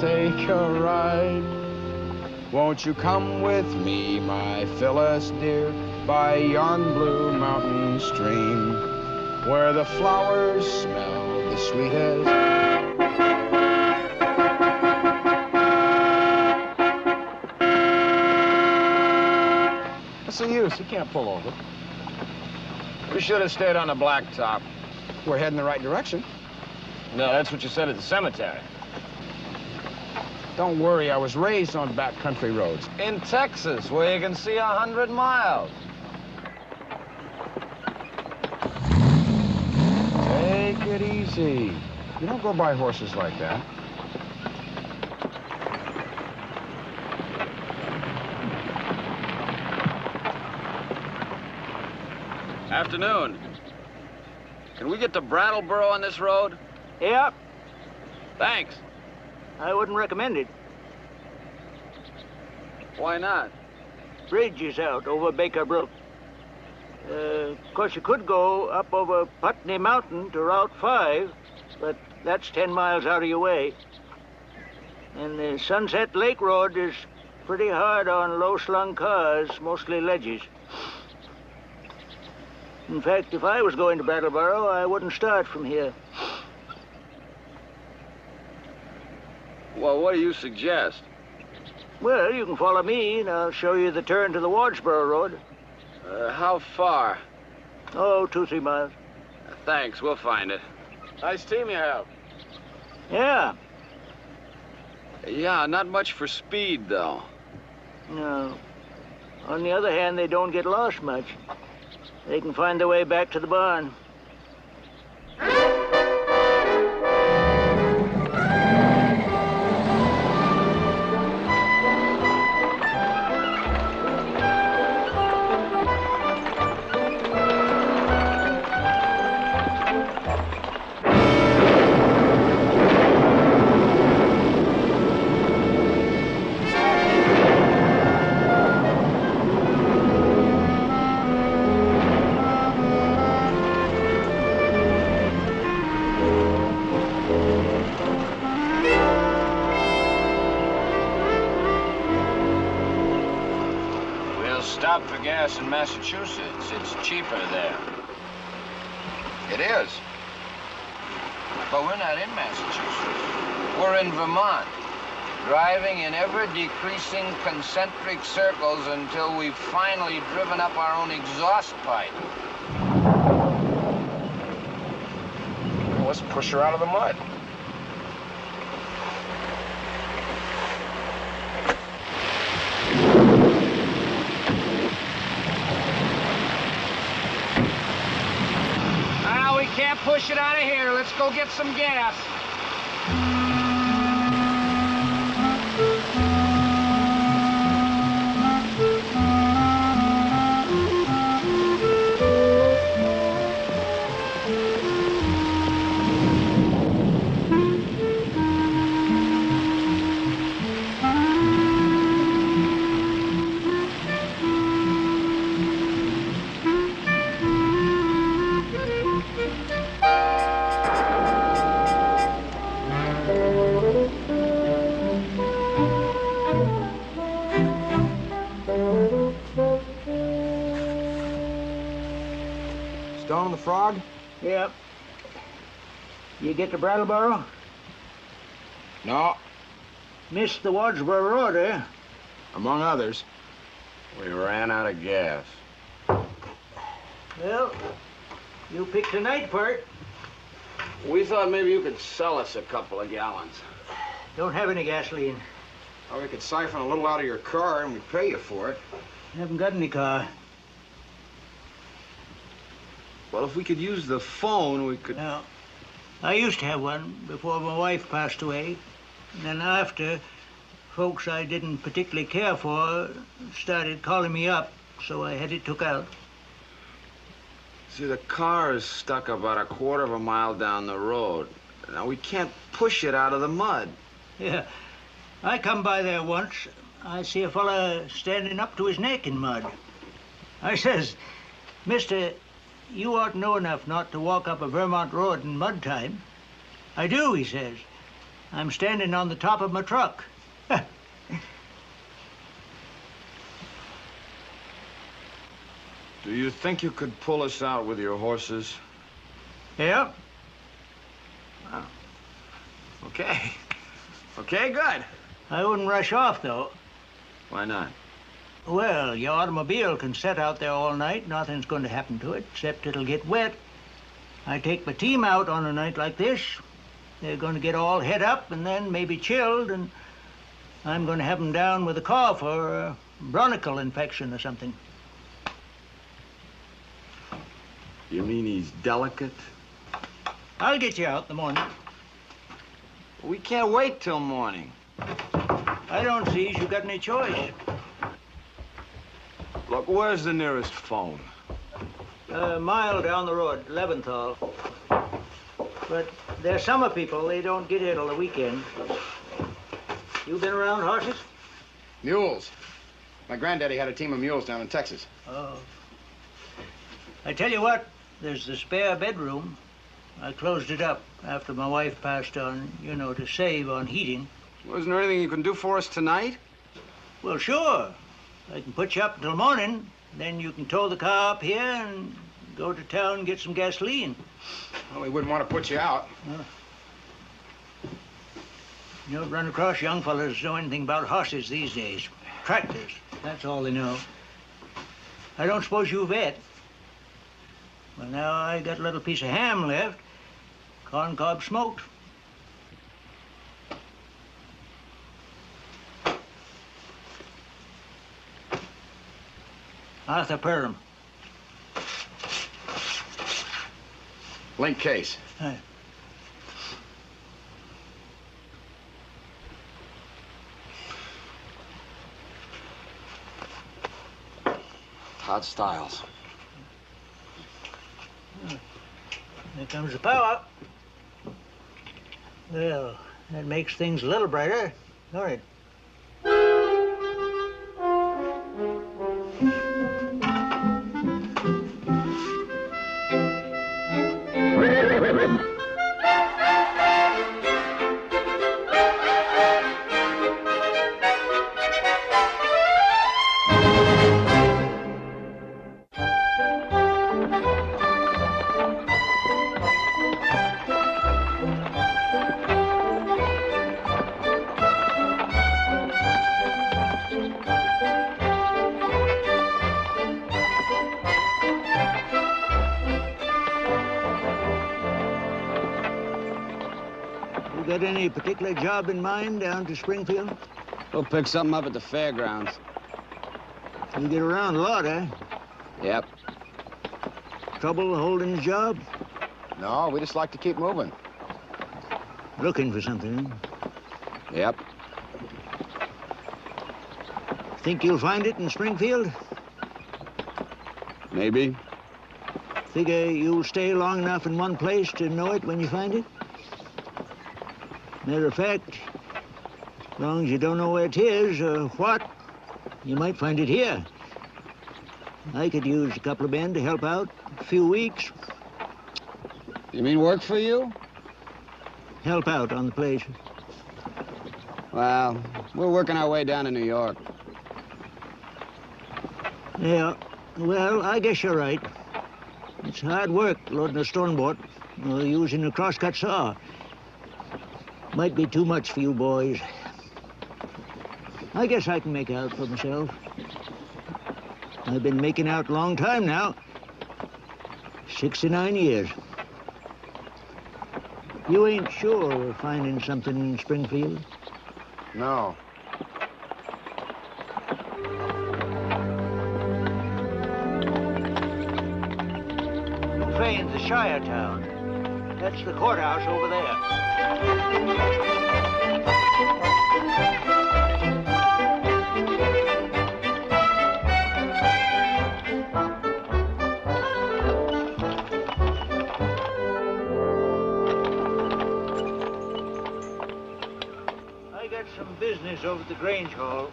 take a ride? Won't you come with me, my Phyllis dear, by yon blue mountain stream, where the flowers smell the sweetest? What's the use? You can't pull over. We should have stayed on the blacktop. We're heading the right direction. No, that's what you said at the cemetery. Don't worry, I was raised on backcountry roads. In Texas, where you can see 100 miles. Take it easy. You don't go by horses like that. Afternoon. Can we get to Brattleboro on this road? Yep. Thanks. I wouldn't recommend it. Why not? Bridge is out over Baker Brook. Of course, you could go up over Putney Mountain to Route 5, but that's 10 miles out of your way. And the Sunset Lake Road is pretty hard on low-slung cars, mostly ledges. In fact, if I was going to Brattleboro, I wouldn't start from here. Well, what do you suggest? Well, you can follow me, and I'll show you the turn to the Wardsboro Road. How far? Oh, 2-3 miles. Thanks, we'll find it. Nice team you have. Yeah. Yeah, not much for speed, though. No. On the other hand, they don't get lost much. They can find their way back to the barn. Stop for gas in Massachusetts. It's cheaper there. It is. But we're not in Massachusetts. We're in Vermont, driving in ever-decreasing concentric circles until we've finally driven up our own exhaust pipe. Well, let's push her out of the mud. Can't push it out of here. Let's go get some gas. Stone the Frog? Yep. You get to Brattleboro? No, Missed the Wardsboro Road, eh? among others. We ran out of gas. Well, you picked the night part. We thought maybe you could sell us a couple of gallons. Don't have any gasoline. Or we could siphon a little out of your car and we'd pay you for it. Haven't got any car. Well, if we could use the phone, we could... No. I used to have one before my wife passed away. And then after, folks I didn't particularly care for started calling me up, so I had it took out. See, the car is stuck about 1/4 of a mile down the road. Now, we can't push it out of the mud. Yeah. I come by there once. I see a fella standing up to his neck in mud. I says, "Mister, you ought to know enough not to walk up a Vermont road in mud time." "I do," he says. I'm standing on the top of my truck. Do you think you could pull us out with your horses? Yeah? Okay. Okay, good. I wouldn't rush off, though. Why not? Well, your automobile can sit out there all night. Nothing's going to happen to it, except it'll get wet. I take my team out on a night like this. They're going to get all het up and then maybe chilled, and I'm going to have them down with a cough or a bronchial infection or something. You mean he's delicate? I'll get you out in the morning. We can't wait till morning. I don't see you got any choice. Look, where's the nearest phone? A mile down the road, Leventhal. But there's summer people, they don't get here till the weekend. You been around horses? Mules. My granddaddy had a team of mules down in Texas. Oh. I tell you what, there's the spare bedroom. I closed it up after my wife passed on, you know, to save on heating. Well, isn't there anything you can do for us tonight? Well, sure. I can put you up until morning. Then you can tow the car up here and go to town and get some gasoline. Well, we wouldn't want to put you out. You don't run across young fellas who know anything about horses these days. Tractors, that's all they know. I don't suppose you vet. Well, now I got a little piece of ham left. Corn cob smoked. Arthur Perham. Link case. Hi. Todd Stiles. Here comes the power. Well, that makes things a little brighter. All right. Got any particular job in mind down to Springfield? We'll pick something up at the fairgrounds. You get around a lot, eh? Yep. Trouble holding a job? No, we just like to keep moving. Looking for something, eh? Yep. Think you'll find it in Springfield? Maybe. Figure you'll stay long enough in one place to know it when you find it? Matter of fact, as long as you don't know where it is or what, you might find it here. I could use a couple of men to help out a few weeks. You mean work for you? Help out on the place. Well, we're working our way down to New York. Yeah, well, I guess you're right. It's hard work loading a stone boat or using a crosscut saw. Might be too much for you boys. I guess I can make out for myself. I've been making out a long time now. 69 years. You ain't sure of finding something in Springfield? No. Fane's a shire town. That's the courthouse over there. I got some business over at the Grange Hall.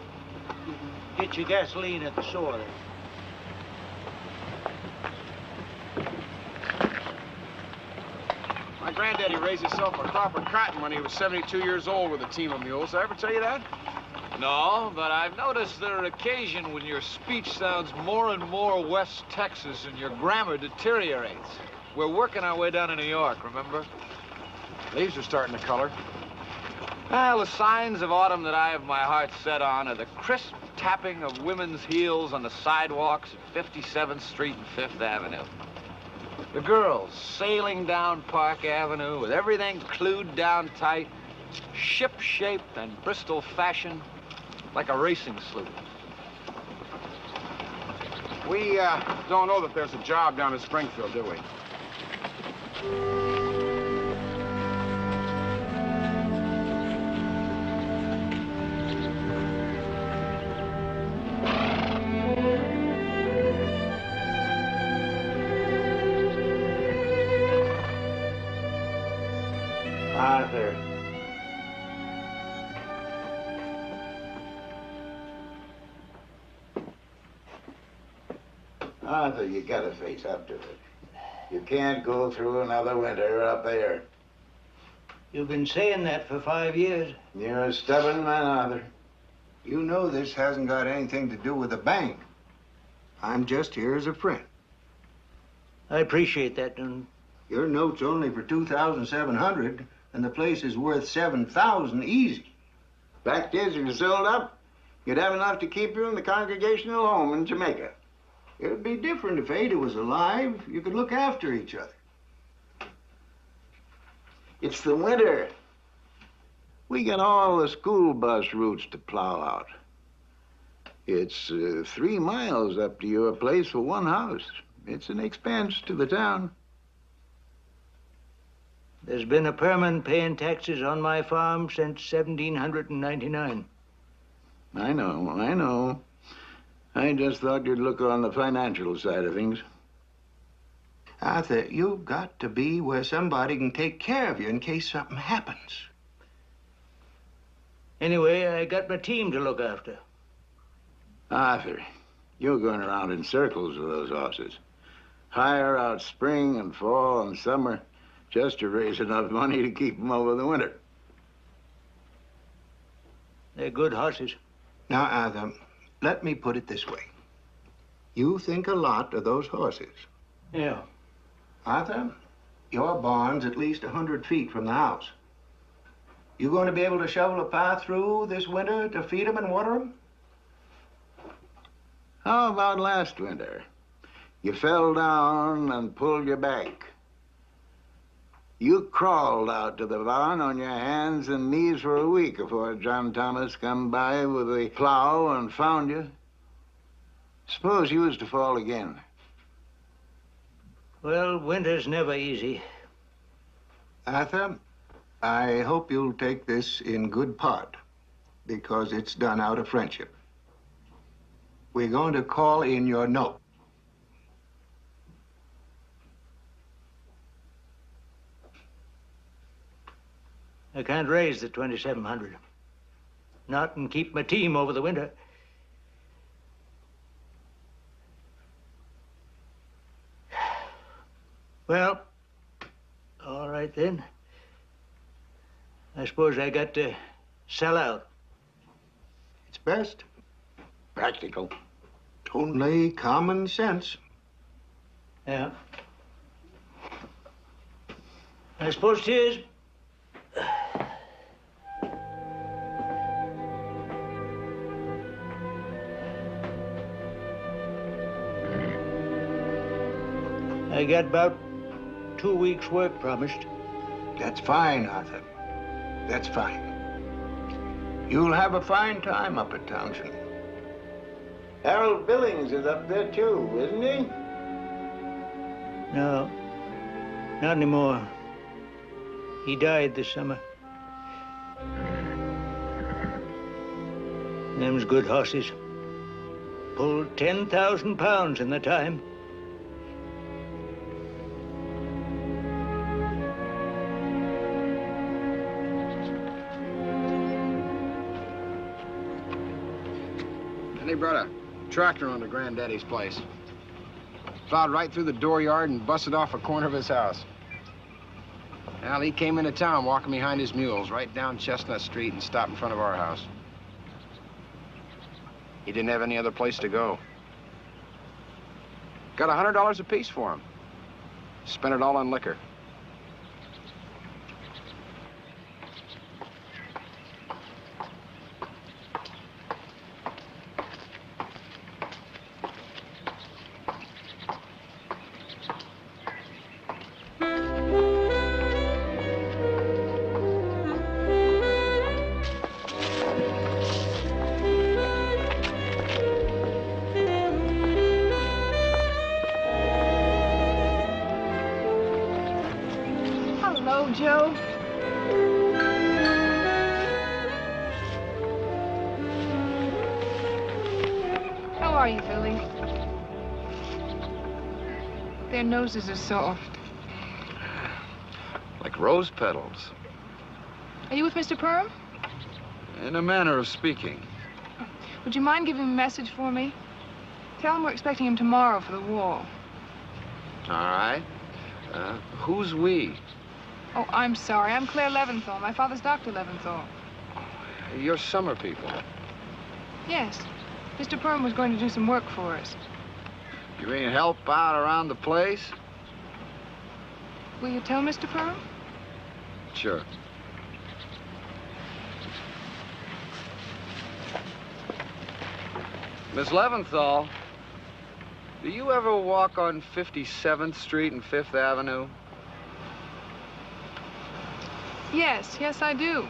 You can get your gasoline at the store there. My granddad Granddaddy raised himself a crop of cotton when he was 72 years old with a team of mules. Did I ever tell you that? No, but I've noticed there are occasions when your speech sounds more and more West Texas and your grammar deteriorates. We're working our way down to New York, remember? Leaves are starting to color. Well, the signs of autumn that I have my heart set on are the crisp tapping of women's heels on the sidewalks at 57th Street and Fifth Avenue. The girls sailing down Park Avenue with everything clued down tight, ship-shaped and Bristol fashion, like a racing sloop. We don't know that there's a job down in Springfield, do we? Arthur. Arthur, you gotta face up to it. You can't go through another winter up there. You've been saying that for 5 years. You're a stubborn man, Arthur. You know this hasn't got anything to do with the bank. I'm just here as a friend. I appreciate that, and Your note's only for $2,700, and the place is worth $7,000 easy. Fact is, if you sold up, you'd have enough to keep you in the Congregational home in Jamaica. It'd be different if Ada was alive. You could look after each other. It's the winter. We got all the school bus routes to plow out. It's 3 miles up to your place for one house. It's an expense to the town. there's been a permanent paying taxes on my farm since 1799. I know. I just thought you'd look on the financial side of things. Arthur, you've got to be where somebody can take care of you in case something happens. Anyway, I got my team to look after. Arthur, you're going around in circles with those horses. Hire out spring and fall and summer just to raise enough money to keep them over the winter. They're good horses. Now, Arthur, let me put it this way. You think a lot of those horses. Yeah. Arthur, your barn's at least 100 feet from the house. You going to be able to shovel a path through this winter to feed them and water them? How about last winter? You fell down and pulled your back. You crawled out to the barn on your hands and knees for a week before John Thomas come by with a plow and found you. Suppose you was to fall again. Well, winter's never easy. Arthur, I hope you'll take this in good part, because it's done out of friendship. We're going to call in your note. I can't raise the 2,700. Not and keep my team over the winter. Well, all right then. I suppose I got to sell out. It's best. Practical. Only common sense. Yeah. I suppose it is. I got about 2 weeks' work promised. That's fine, Arthur. That's fine. You'll have a fine time up at Townsend. Harold Billings is up there too, isn't he? No, not anymore. He died this summer. Them's good horses. Pulled 10,000 pounds in the time. And they brought a tractor onto Granddaddy's place. Plowed right through the dooryard and busted off a corner of his house. Well, he came into town walking behind his mules right down Chestnut Street and stopped in front of our house. He didn't have any other place to go. Got $100 apiece for him. Spent it all on liquor. Joe. How are you, Billy? Their noses are soft. Like rose petals. Are you with Mr. Perham? In a manner of speaking. Would you mind giving him a message for me? Tell him we're expecting him tomorrow for the wall. All right. Who's we? Oh, I'm sorry. I'm Claire Leventhal. My father's Dr. Leventhal. You're summer people. Yes. Mr. Perham was going to do some work for us. You mean help out around the place? Will you tell Mr. Perham? Sure. Miss Leventhal, do you ever walk on 57th Street and 5th Avenue? Yes, yes, I do.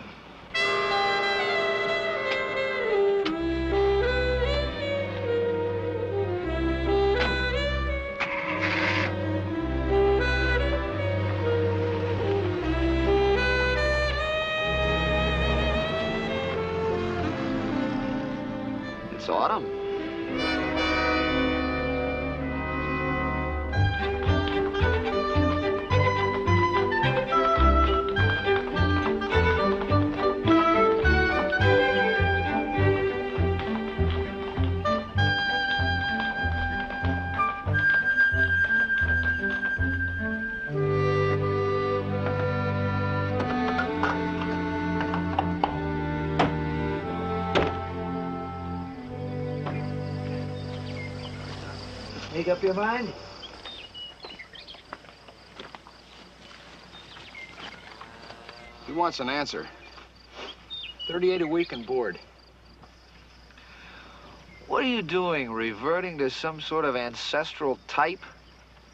It's autumn. Make up your mind? He wants an answer. 38 a week and board. What are you doing, reverting to some sort of ancestral type?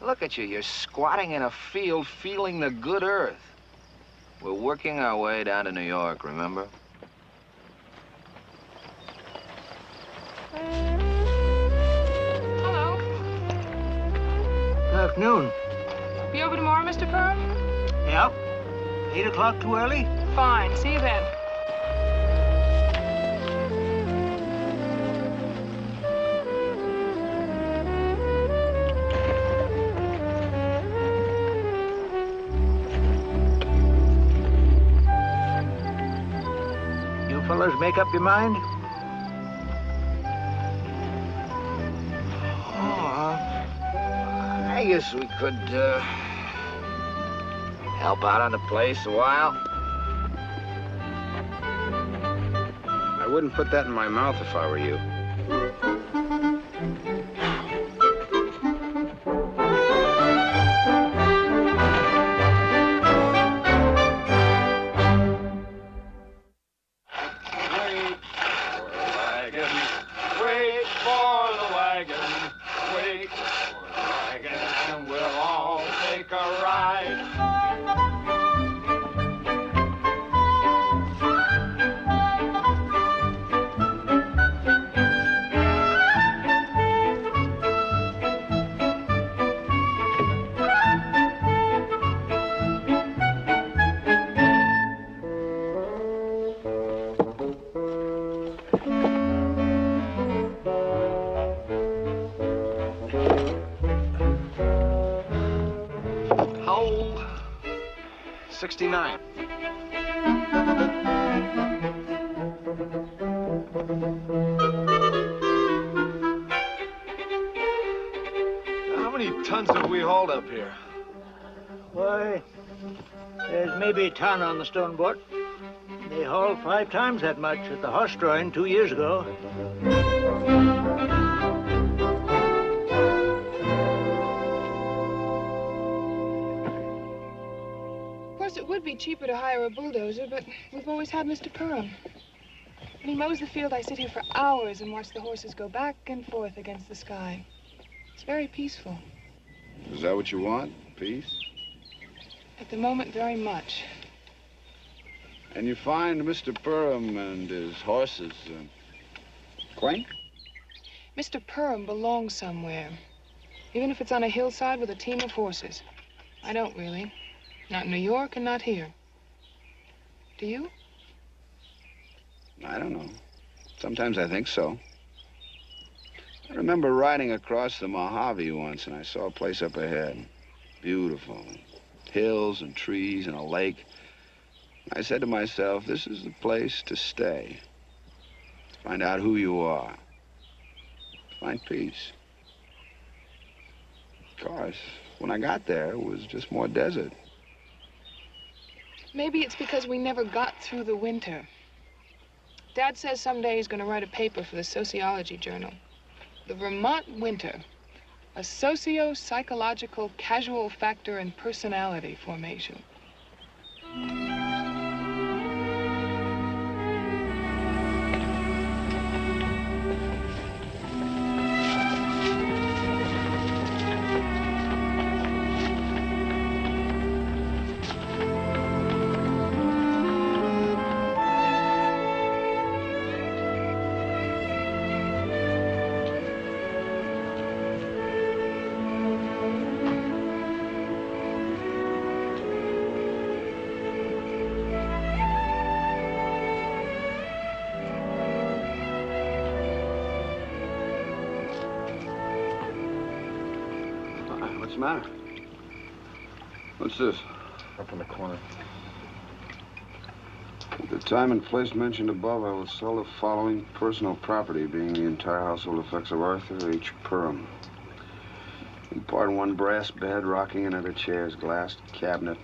Look at you, you're squatting in a field, feeling the good earth. We're working our way down to New York, remember? Hello. Good afternoon. Be over tomorrow, Mr. Perham? Yep. 8 o'clock too early? Fine. See you then. You fellas make up your mind? I guess we could, help out on the place a while. I wouldn't put that in my mouth if I were you. How old? 69. How many tons did we hold up here? Why, There's maybe a ton on the stone boat. They hauled 5 times that much at the horse drawing 2 years ago. Of course, it would be cheaper to hire a bulldozer, but we've always had Mr. Perham. When he mows the field, I sit here for hours and watch the horses go back and forth against the sky. It's very peaceful. Is that what you want? Peace? At the moment, very much. And you find Mr. Perham and his horses quaint? Mr. Perham belongs somewhere, even if it's on a hillside with a team of horses. I don't really. Not in New York and not here. Do you? I don't know. Sometimes I think so. I remember riding across the Mojave once, and I saw a place up ahead. Beautiful. Hills and trees and a lake. I said to myself, this is the place to stay. Find out who you are. Find peace. Of course, when I got there, it was just more desert. Maybe it's because we never got through the winter. Dad says someday he's going to write a paper for the sociology journal. The Vermont winter. A socio-psychological casual factor in personality formation. What's the matter? What's this? Up in the corner. At the time and place mentioned above, I will sell the following personal property, being the entire household effects of Arthur H. Perham. In part, 1 brass bed, rocking and other chairs, glass cabinet.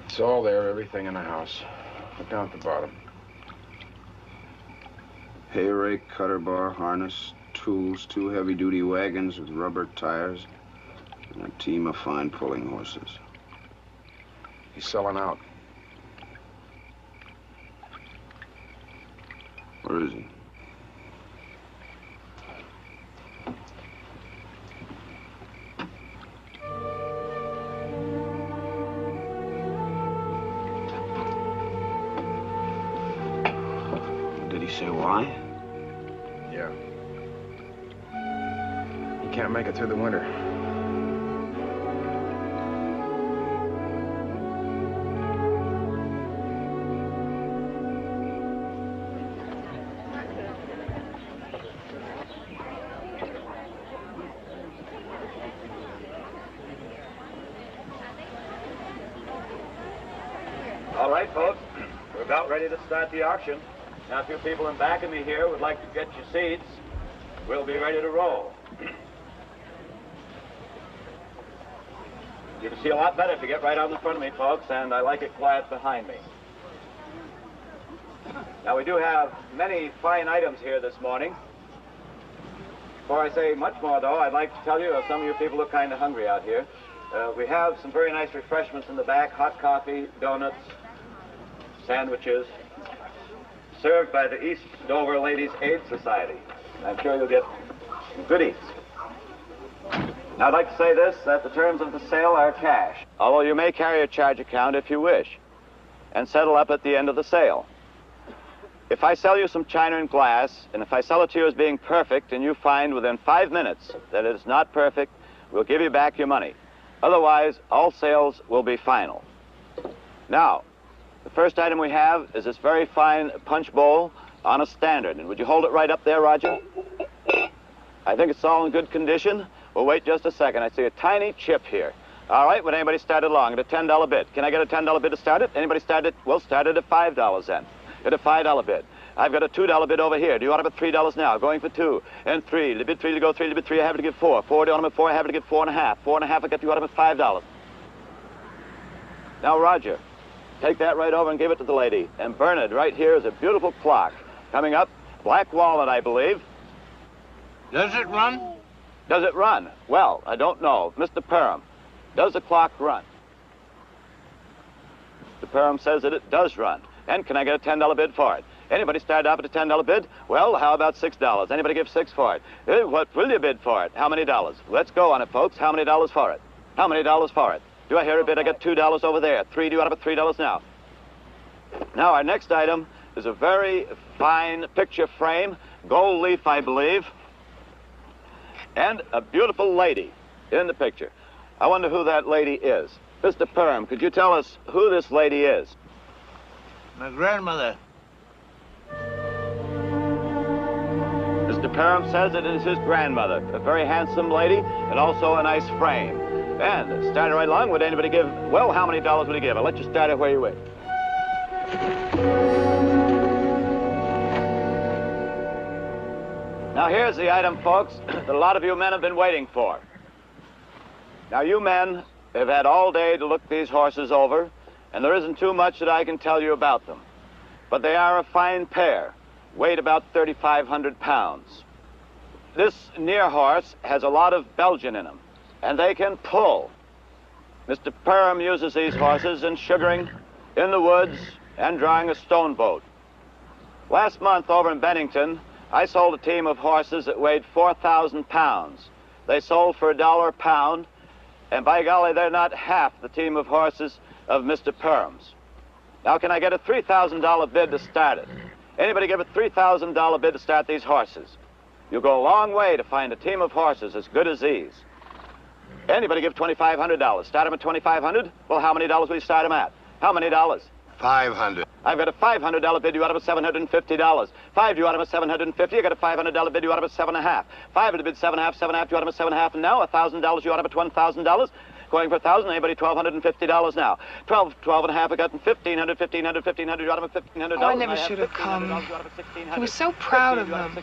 It's all there, everything in the house. Look down at the bottom. Hay rake, cutter bar, harness, tools, 2 heavy-duty wagons with rubber tires, and a team of fine pulling horses. He's selling out. Where is he? Did he say why? Yeah. He can't make it through the winter. All right, folks, we're about ready to start the auction. Now, a few people in back of me here would like to get your seats. We'll be ready to roll. You can see a lot better if you get right out in front of me, folks, and I like it quiet behind me. Now, we do have many fine items here this morning. Before I say much more, though, I'd like to tell you, some of you people look kind of hungry out here. We have some very nice refreshments in the back, hot coffee, donuts, sandwiches, served by the East Dover Ladies Aid Society. I'm sure you'll get goodies. Now, I'd like to say this, that the terms of the sale are cash, although you may carry a charge account if you wish, and settle up at the end of the sale. If I sell you some china and glass, and if I sell it to you as being perfect, and you find within 5 minutes that it is not perfect, we'll give you back your money. Otherwise, all sales will be final. Now, the first item we have is this very fine punch bowl on a standard. And would you hold it right up there, Roger? I think it's all in good condition. We'll wait just a second. I see a tiny chip here. All right, would anybody start it along at a $10 bid? Can I get a $10 bid to start it? Anybody start it? We'll start it at $5 then. Get a $5 bid. I've got a $2 bid over here. Do you want to bid $3 now? Going for 2 and 3. The bid 3 to go 3. The bid 3. I have to give 4. 4. Do you want to bid 4? I have to give 4.5. 4.5. I get you out of it $5. Now, Roger, take that right over and give it to the lady. And Bernard, right here is a beautiful clock. Coming up, black walnut, I believe. Does it run? Does it run? Well, I don't know. Mr. Parham, does the clock run? Mr. Parham says that it does run. And can I get a $10 bid for it? Anybody start up at a $10 bid? Well, how about $6? Anybody give $6 for it? What will you bid for it? How many dollars? Let's go on it, folks. How many dollars for it? How many dollars for it? Do I hear a bid? I got $2 over there. $3, do you want about $3 now? Now, our next item is a very fine picture frame, gold leaf, I believe, and a beautiful lady in the picture. I wonder who that lady is. Mr. Perham, could you tell us who this lady is? My grandmother. Mr. Perham says it is his grandmother, a very handsome lady, and also a nice frame. And starting right along, would anybody give, well, how many dollars would he give? I'll let you start it where you wish. Now here's the item, folks, that a lot of you men have been waiting for. Now you men have had all day to look these horses over, and there isn't too much that I can tell you about them. But they are a fine pair, weighed about 3,500 pounds. This near horse has a lot of Belgian in him, and they can pull. Mr. Perham uses these horses in sugaring, in the woods, and drawing a stone boat. Last month over in Bennington, I sold a team of horses that weighed 4,000 pounds. They sold for $1 a pound, and by golly, they're not half the team of horses of Mr. Perham's. Now, can I get a $3,000 bid to start it? Anybody give a $3,000 bid to start these horses? You'll go a long way to find a team of horses as good as these. Anybody give $2,500? Start them at $2,500? Well, how many dollars will you start them at? How many dollars? $500. I've got a $500 bid, you out of a $750. $5, you out of a $750. I got a $500 bid, you out of a $7.5. $5 to bid $7.5, $7.5, you out of a $7.5, and now $1,000, you out of a $1,000. Going for $1,000, anybody $1,250 now. 12, 12 and a half, I got $1,500, $1,500, $1,500, you out of a $1,500. Oh, I never should have come. He was so proud of them.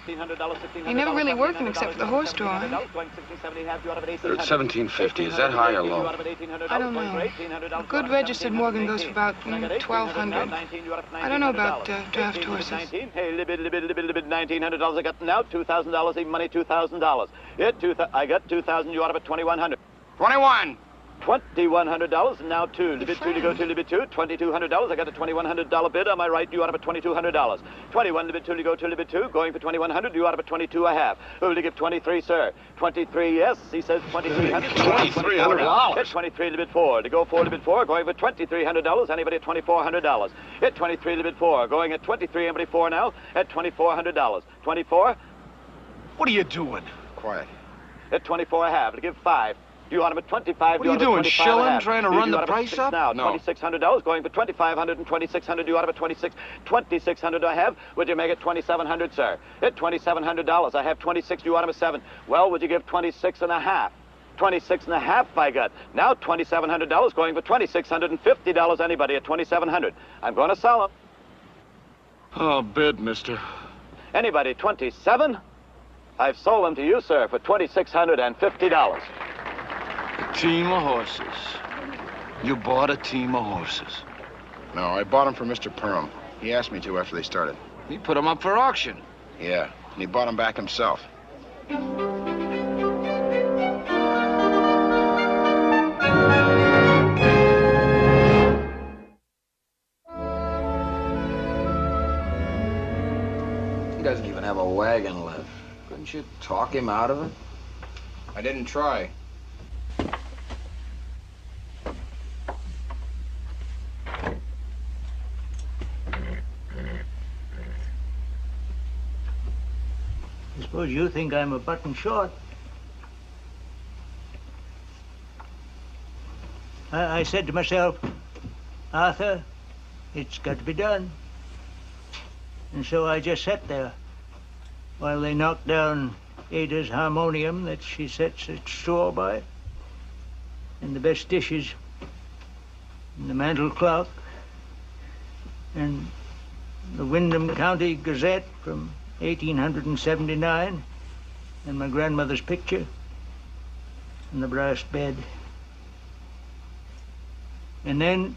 He never really worked them except for the horse drawing. They're at $1,750. Is that high or low? I don't know. A good registered Morgan goes for about $1,200. I don't know about draft horses. Hey, libid, $1,900 I got now. $2,000, even money, $2,000. I got $2,000, you out of a $2,100. 21. $2,100, and now two. Libid two to go to Libid two. $2,200. I got a $2,100 bid. On my right, you out of a $2,200. 21 Libid two to go to Libid two. Going for $2,100. You out of a $2,250. Who will you give 23, sir? 23, yes. He says $2,300. $2,300. Hit 23 Libid four. To go for Libid four. Going for $2,300. Anybody at $2,400? Hit 23 Libid four. Going at 23. Anybody four now? At $2,400. 24. What are you doing? Quiet. At 24 a half. To give 5. You want him at 25. What are you doing, shilling, trying to run the price up? Now, No. $2,600, going for 2,500 and 2,600. You out of a 26. 2,600 I have. Would you make it 2,700, sir? At $2,700. I have 26. You out of a 7. Well, would you give 26 and a half? 26 and a half I got. Now $2,700, going for $2,650. Anybody at 2,700. I'm going to sell him. Oh, bid, mister. Anybody 27? I've sold them to you, sir, for $2,650. A team of horses. You bought a team of horses. No, I bought them for Mr. Perham. He asked me to after they started. He put them up for auction. Yeah, and he bought them back himself. He doesn't even have a wagon left. Couldn't you talk him out of it? I didn't try. I suppose you think I'm a button short. I said to myself, Arthur, it's got to be done. And so I just sat there while they knocked down Ada's harmonium that she sets its store by, and the best dishes, and the mantel clock, and the Windham County Gazette from 1879, and my grandmother's picture, and the brass bed. And then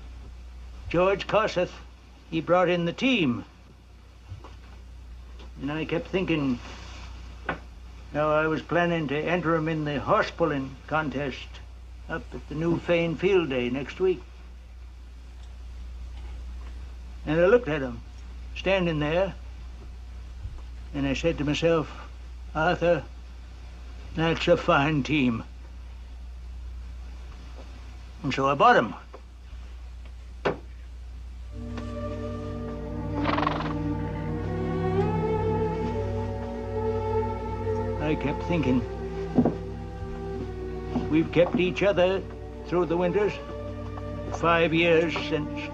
George Kossuth, he brought in the team. And I kept thinking, now I was planning to enter him in the horse pulling contest up at the new Fane Field Day next week. And I looked at him, standing there, and I said to myself, Arthur, that's a fine team. And so I bought him. I kept thinking, we've kept each other through the winters. 5 years since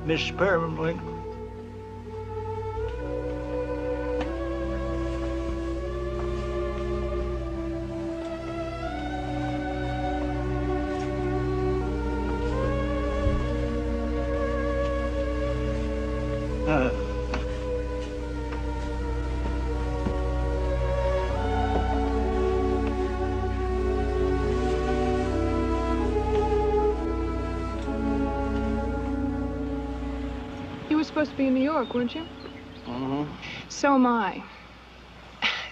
Miss Perm went. Supposed to be in New York, weren't you? Mm-hmm. So am I.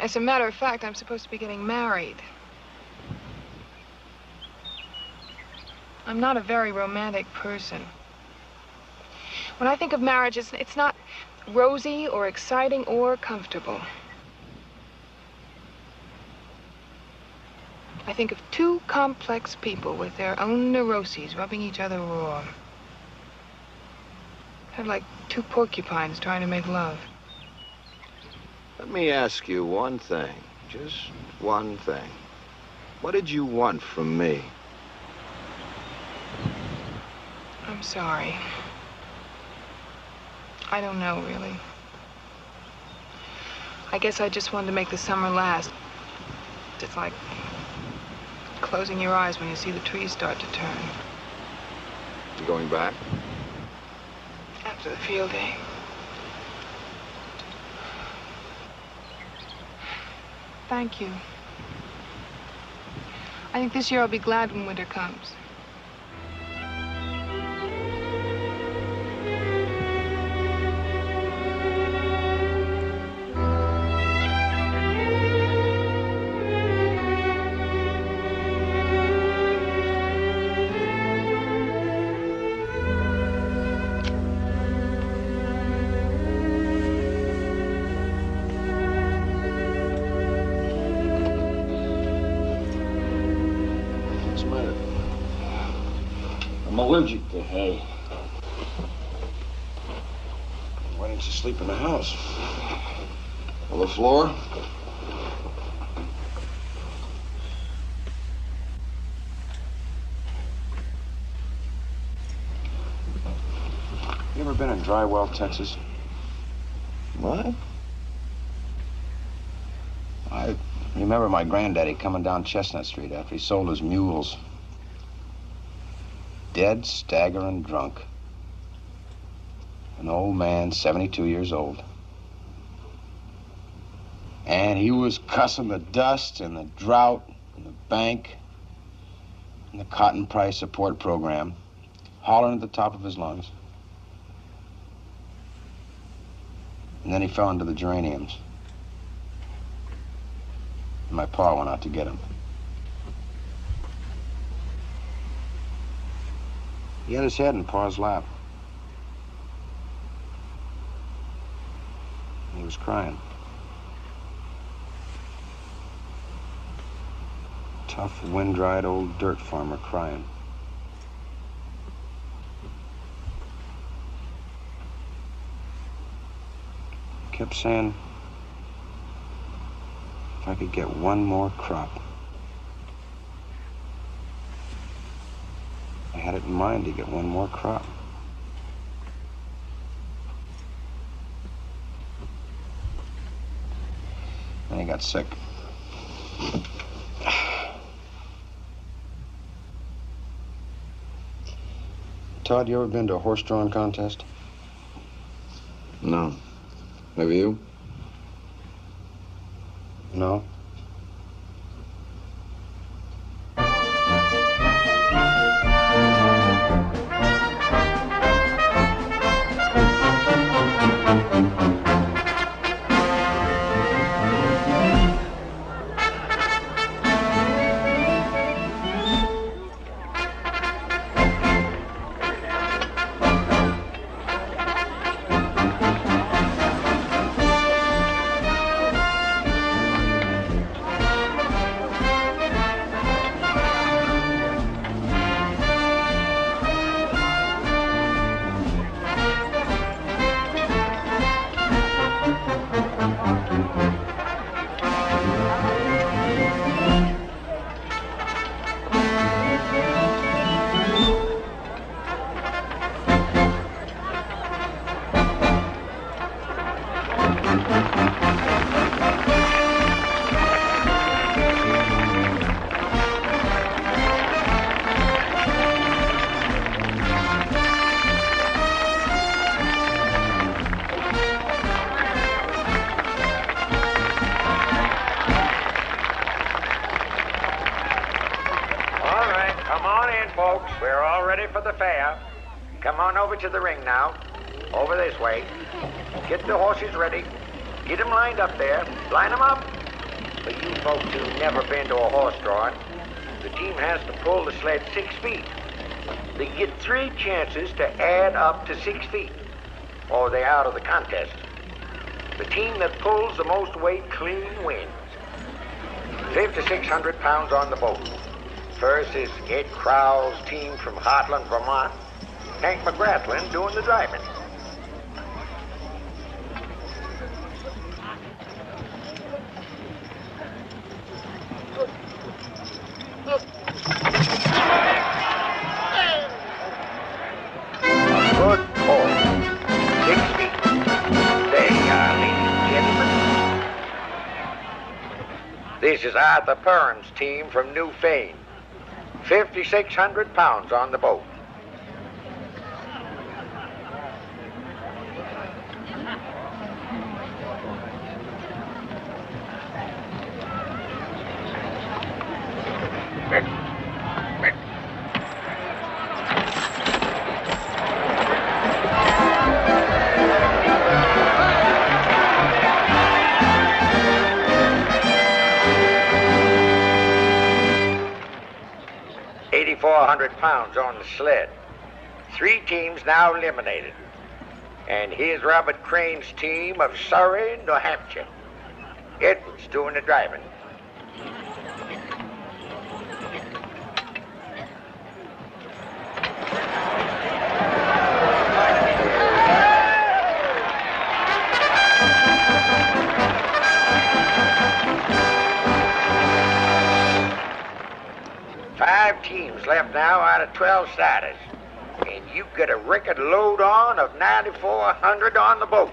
As a matter of fact, I'm supposed to be getting married. I'm not a very romantic person. When I think of marriage, it's not rosy or exciting or comfortable. I think of two complex people with their own neuroses rubbing each other raw. Kind of like two porcupines trying to make love. Let me ask you one thing, just one thing. What did you want from me? I'm sorry. I don't know, really. I guess I just wanted to make the summer last. It's like closing your eyes when you see the trees start to turn. You going back? After the field day. Thank you. I think this year I'll be glad when winter comes. I'm allergic to hay. Why didn't you sleep in the house? On the floor? You ever been in Drywell, Texas? What? I remember my granddaddy coming down Chestnut Street after he sold his mules. Dead, staggering drunk. An old man, 72 years old. And he was cussing the dust and the drought and the bank and the cotton price support program, hollering at the top of his lungs. And then he fell into the geraniums. And my pa went out to get him. He had his head in Pa's lap. He was crying. Tough, wind-dried old dirt farmer crying. He kept saying, if I could get one more crop. I had it in mind to get one more crop. Then he got sick. Todd, you ever been to a horse-drawn contest? No. Have you? No. on in, folks. We're all ready for the fair. Come on over to the ring now. Over this way. Get the horses ready. Get them lined up there. Line them up. For you folks who've never been to a horse drawing, the team has to pull the sled 6 feet. They get 3 chances to add up to 6 feet, or they're out of the contest. The team that pulls the most weight clean wins. 5,600 pounds on the boat. First is Ed Crowell's team from Heartland, Vermont. Hank McGrathlin doing the driving. A good pull. 6 feet. There you are, ladies and gentlemen. This is Arthur Perham's team from Newfane. 5,600 pounds on the boat. £8,400 on the sled. 3 teams now eliminated. And here's Robert Crane's team of Surrey, New Hampshire. Edwards doing the driving. Teams left now out of 12 starters. And you get a record load on of 9,400 on the boat.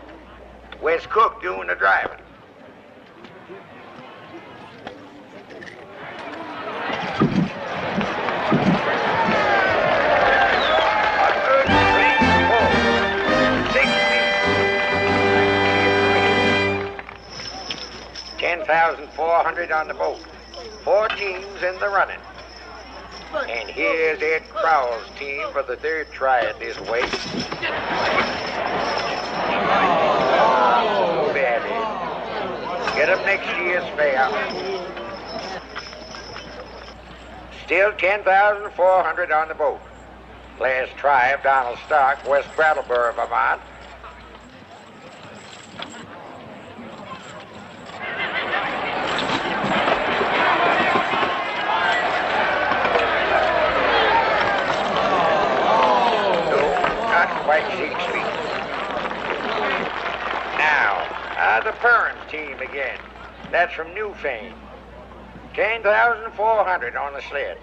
Wes Cook doing the driving. A good clean pull. 6 feet. 10,400 on the boat. 4 teams in the running. And here's Ed Crowell's team for the 3rd try at this weight. Oh, bad Ed. Get them next year's fair. Still 10,400 on the boat. Last try of Donald Stark, West Brattleboro, Vermont. Quite 6 feet. Now, the Perham's team again. That's from Newfane. 10,400 on the sled.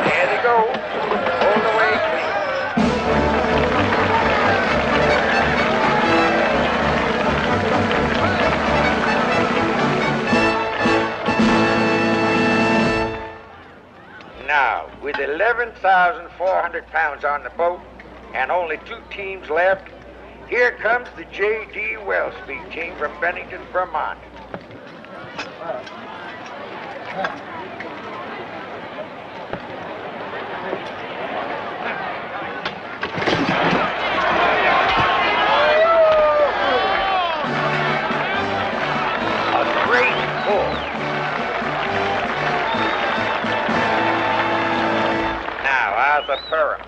There they go. All the way clean. Now, with 11,400 pounds on the boat and only 2 teams left, here comes the J.D. Wellspeed team from Bennington, Vermont. A great pull. Arthur Perham.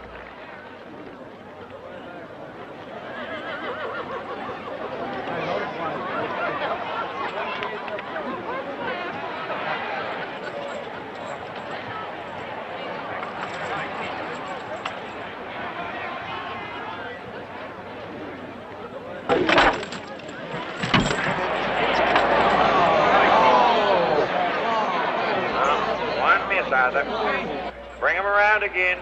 One miss, Arthur. Bring him around again.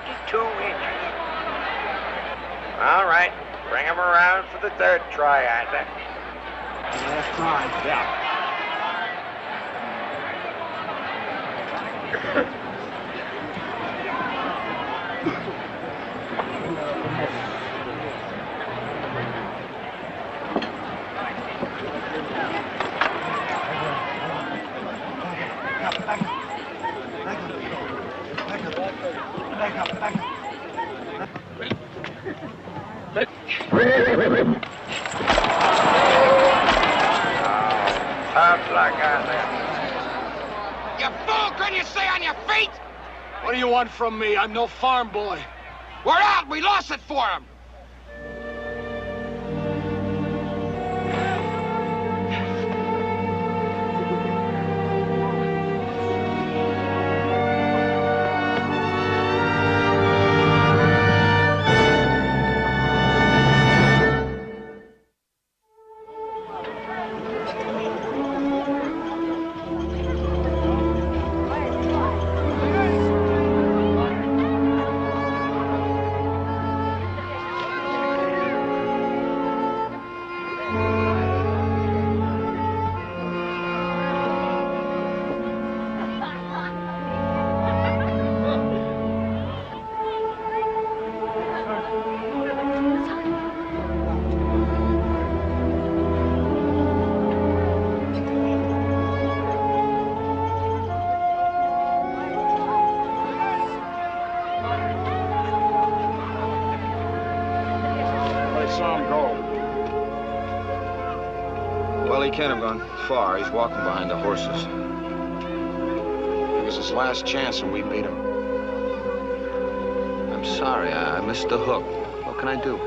inches. All right, bring him around for the third try, Arthur. Last try. Yeah. Tough luck, Arthur. You fool, couldn't you stay on your feet? What do you want from me? I'm no farm boy. We're out. We lost it for him. Well, he can't have gone far. He's walking behind the horses. It was his last chance, and we beat him. I'm sorry. I missed the hook. What can I do?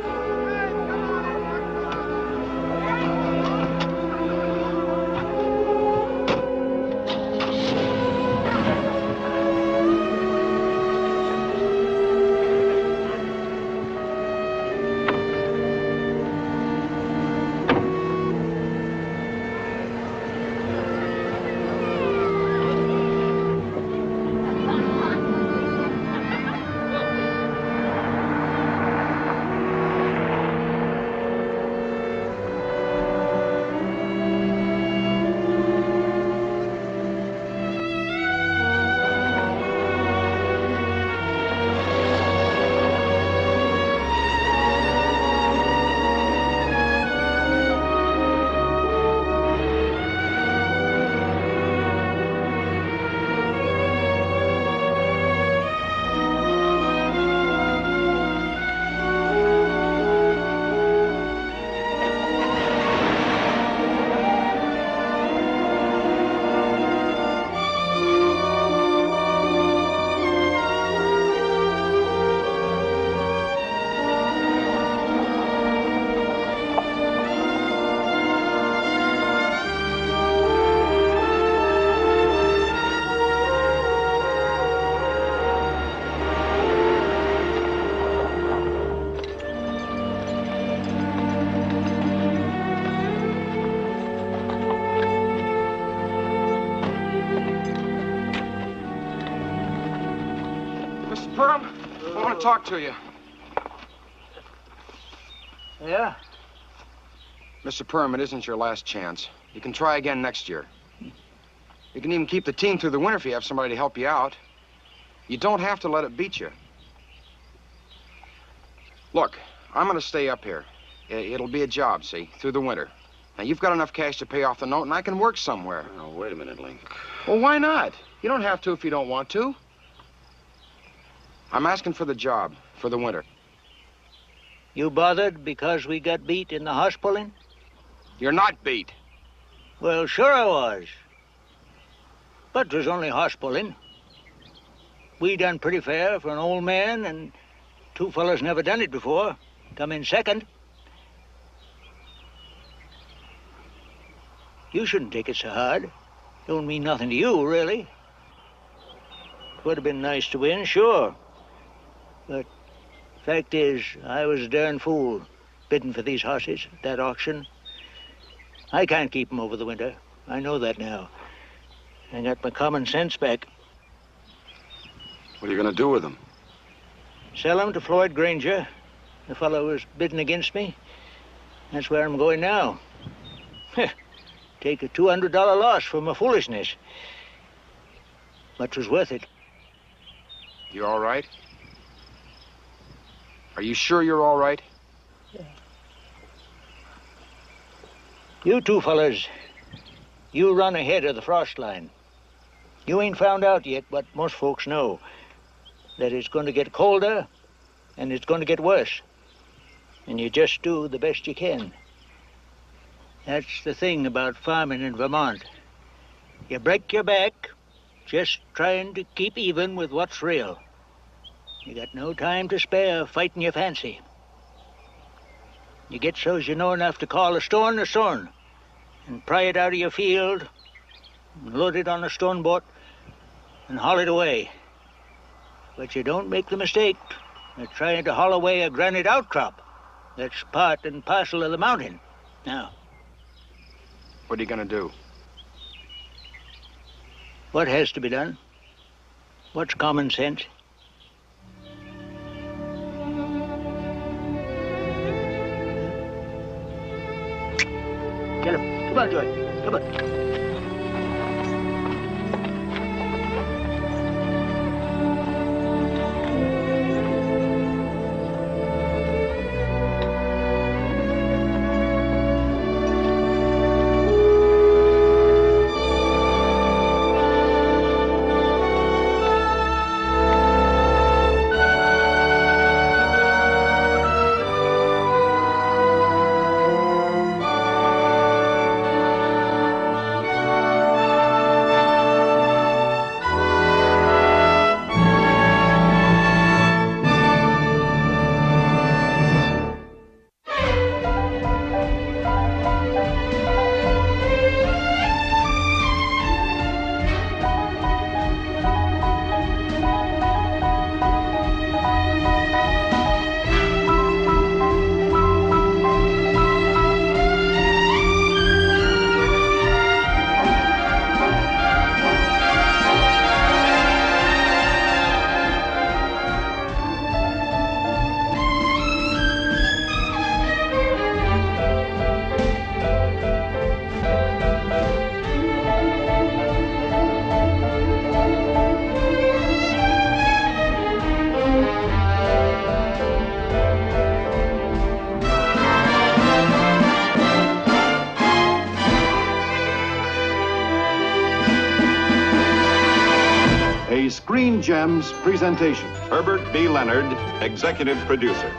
I want to talk to you. Yeah? Mr. Perham, it isn't your last chance. You can try again next year. You can even keep the team through the winter if you have somebody to help you out. You don't have to let it beat you. Look, I'm going to stay up here. It'll be a job, see, through the winter. Now, you've got enough cash to pay off the note, and I can work somewhere. Oh, wait a minute, Linc. Well, why not? You don't have to if you don't want to. I'm asking for the job, for the winter. You bothered because we got beat in the horse pulling? You're not beat. Well, sure I was. But 'twas only horse pulling. We done pretty fair for an old man, and two fellas never done it before. Come in second. You shouldn't take it so hard. Don't mean nothing to you, really. Would have been nice to win, sure. But fact is, I was a darn fool bidding for these horses at that auction. I can't keep them over the winter. I know that now. I got my common sense back. What are you going to do with them? Sell 'em to Floyd Granger, the fellow who was bidding against me. That's where I'm going now. Take a $200 loss for my foolishness. But 'twas worth it. You all right? Are you sure you're all right? You two fellas, you run ahead of the frost line. You ain't found out yet what most folks know, that it's going to get colder and it's going to get worse. And you just do the best you can. That's the thing about farming in Vermont. You break your back just trying to keep even with what's real. You got no time to spare fighting your fancy. You get so's you know enough to call a stone, and pry it out of your field, and load it on a stone boat, and haul it away. But you don't make the mistake of trying to haul away a granite outcrop that's part and parcel of the mountain. Now, What are you gonna do? what has to be done? What's common sense? Get him. Come on, Joy. Come on. A Screen Gems presentation. Herbert B. Leonard, executive producer.